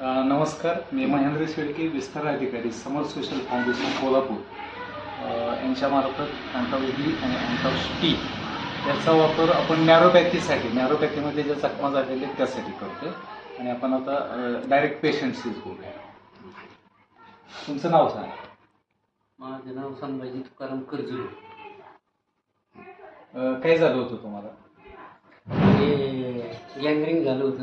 नमस्कार, मी महेंद्र शेळके, विस्तार अधिकारी, समर सोशल फाउंडेशन कोल्हापूर यांच्यामार्फत अँटॉक्स-डी आणि अँटॉक्स-टी याचा वापर आपण नॅरोपॅथीमध्ये ज्या जखमा झालेले त्यासाठी करतो. आणि आपण आता डायरेक्ट पेशंटशीच बोलूया. तुमचं नाव सांगा. माझं नाव संभाजी तुकाराम कर्जुले. काय झालं होतं तुम्हाला? गँग्रीन झालं होतं.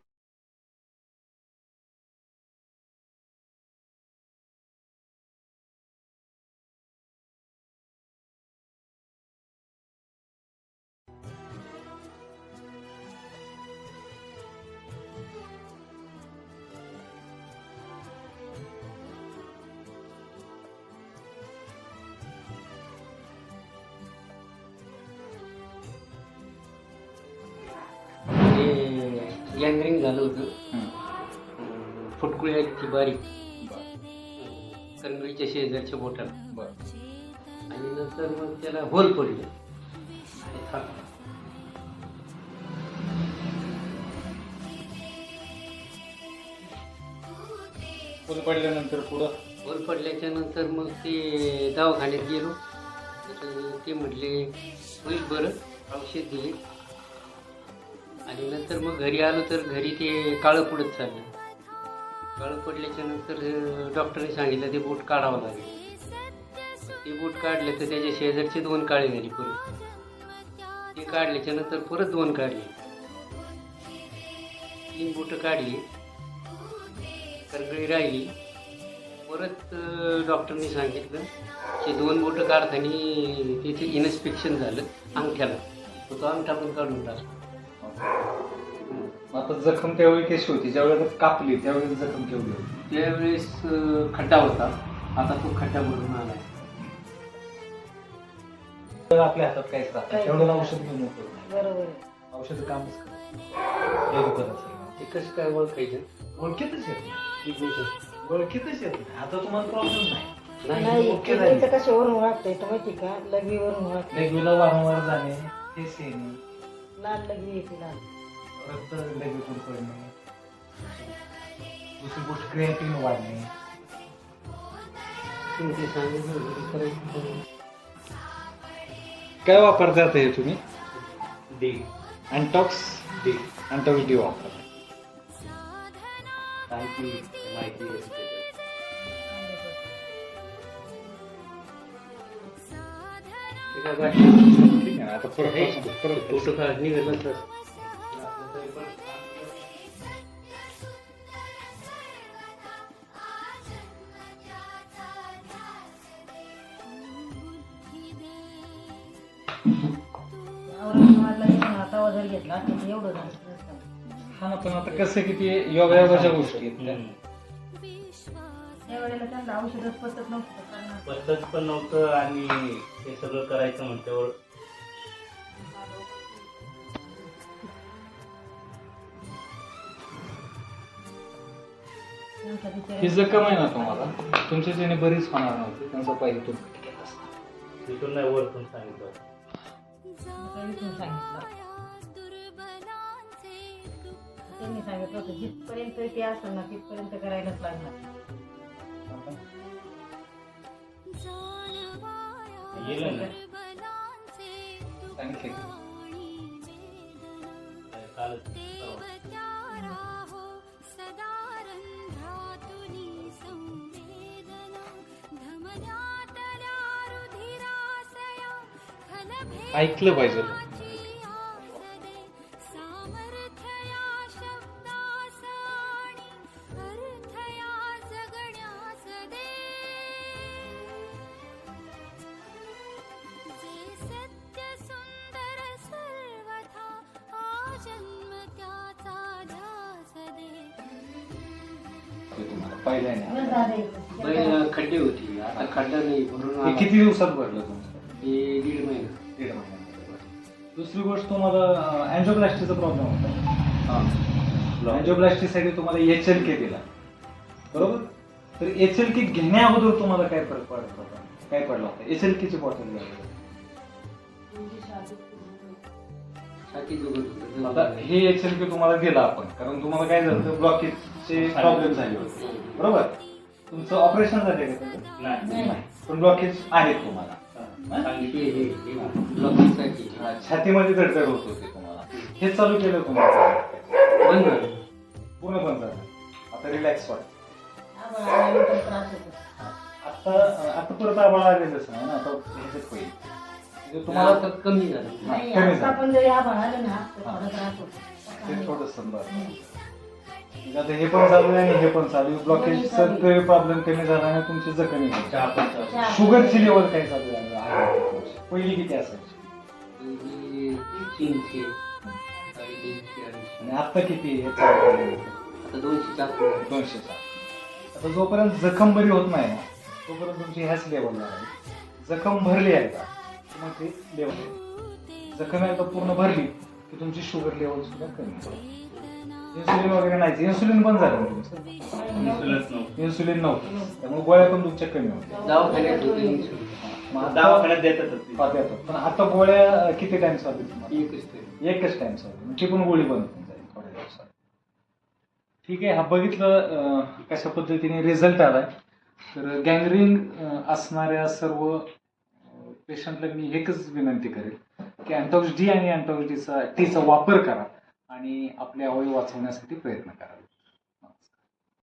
गँग्रीन झालं होतं. फुटकुळी आहेत ती बारीक करंगळीच्या शेजारच्या बोटाला. आणि नंतर मग त्याला होल पडले. होल पडल्यानंतर होल पडल्याच्या नंतर मग ते दवाखान्यात गेलो. तर ते म्हटले होईल बरं, औषध दिले. आणि नंतर मग घरी आलो तर घरी ते काळं पडत चाललं. काळं पडल्याच्या नंतर डॉक्टरने सांगितलं ते बोट काढावं लागेल. ते बोट काढलं तर त्याच्या शेजारचे 2 काळे झाले. परत ते काढल्याच्या नंतर परत 2 काढले. 3 बोटं काढली, करगळी राहिली. परत डॉक्टरने सांगितलं की 2 बोटं काढताना त्याचे इन्स्पेक्शन झालं अंगठ्याला. तो अंगठा पण काढून टाकला. आता जखम त्यावेळी कशी होती? ज्यावेळेस कापली त्यावेळेस जखम केवढी होती? त्यावेळेस खड्डा होता. आता तो खड्डा भरून आला. तर आपल्या हातात काहीच राहतं तेवढं औषध घेऊन येतो. बरोबर औषध कामच करत. ते कसं काय ओळखायचं? ओळखीतच येत ओळखीतच येत नाही. आता तुम्हाला प्रॉब्लेम नाही. नाही. किडनीचं कशावरून वाटतंय तर माहिती का? लघवीवरून वाटतंय. लघवीला वारंवार जाणे, फेस येणे, लाल लघवी येते, लाल रक्त लघवीतून पडणे, दुसरी गोष्ट क्रिएटिन वाढणे. ते सांगितलं करायचं. काय वापरतात हे तुम्ही? डी अँटॉक्स-डी वापरतात. काय ती माहिती आहे ठीक आहे. आता परत फोटो काढ निघालं तर हातावर जर घेतला तर एवढं झालं. हा ना, पण आता कसं की ते योगायोगाच्या गोष्टी आहेत. त्यावेळेला त्यांना औषधच पचत नव्हतं. पद्धत पण नव्हतं आणि हे सगळं करायचं म्हटल्यावर ही जखम आहे ना तुम्हाला, तुमच्या ज्याने बरीच होणार नव्हती. त्यांचा पाहिजे तो तिथून नाही वरतून सांगितलं. त्यांनी सांगितलं होतं जिथपर्यंत ते असेल ना तिथपर्यंत करायलाच लागणार. गेलं ना सांगितले कालच ऐकलं पाहिजे. पहिला खड्डे होती, आता खड्डा नाही भरून हे आला. किती दिवसात भरलं तुमचं? हे 1.5 महिना. 1.5 महिन्यात. दुसरी गोष्ट, तुम्हाला अँजिओप्लास्टीचा प्रॉब्लेम होता. अँजिओप्लास्टीसाठी तुम्हाला HLK दिला, बरोबर? तर HLK घेण्या अगोदर तुम्हाला काय फरक पडत होता? काय पडला होता? HLKची बॉटल घ्यावी. आता हे HLK तुम्हाला दिला आपण, कारण तुम्हाला काय झालं, ब्लॉकेज ब्लॉकेजचे प्रॉब्लेम झाले होते बरोबर. तुमचं ऑपरेशन झाले का त्याचं? नाही नाही. पण ब्लॉकेज आहेत तुम्हाला. ब्लॉकिंगसाठी छातीमध्ये धडधड होत होते तुम्हाला. हे चालू केलं तुम्हाला बंद झालं. पूर्ण बंद झालं. आता रिलॅक्स वाटतं. आम्हाला आल्यानंतर त्रास होतो. आता परत आम्हाला आलेलंच नाही ना. आता ह्याच्यात होईल म्हणजे तुम्हाला तुम्हाला आता कमी झालं. नाही, कमी आता झालं. पण जरी आभाळ आलं ना तर थोडा त्रास ते होतो. थोडंसं म्हणजे आता हे पण चालू आहे आणि हे पण चालू आहे. ब्लॉकेजचा प्रॉब्लेम कमी झाला आणि तुमची जखमी झाली. चहा पण चालू. चहा. शुगरची लेवल काय चालू आहे? पहिली किती असायची पहिली 300, 350, आणि आता किती हे चालू आहे? आता 200 च्या 200चा. आता जोपर्यंत जखम बरी होत नाही ना तोपर्यंत तुमची ह्याच लेवलला आहे. जखम भरली आहे का मग ते लेवल जखम एकदा पूर्ण भरली की तुमची शुगर लेवल सुद्धा कमी होईल. इन्सुलिन वगैरे नाही. इन्सुलिन बंद झालं ना तुमचं. इन्शुरन्स नव्हतं. इन्सुलिन नव्हतं त्यामुळे गोळ्या पण तुमच्या कमी होत्या. दवाखान्यात होते insulin. मग आता- दवाखान्यात देतातच ते. देतात. पण आता गोळ्या किती टाइम चालू तुम्हाला? एकच तरी. एकच टाइम चालू ती पण गोळी बंद होऊन जाईल थोड्या दिवसात. ठीक आहे. हा बघितलं कशा पद्धतीने रिझल्ट आलाय. तर गँग्रीन असणाऱ्या सर्व पेशंटला मी एकच विनंती करेल की अँटॉक्स डी आणि अँटॉक्स टीचा वापर करा आणि आपले अवयव वाचवण्यासाठी प्रयत्न करा.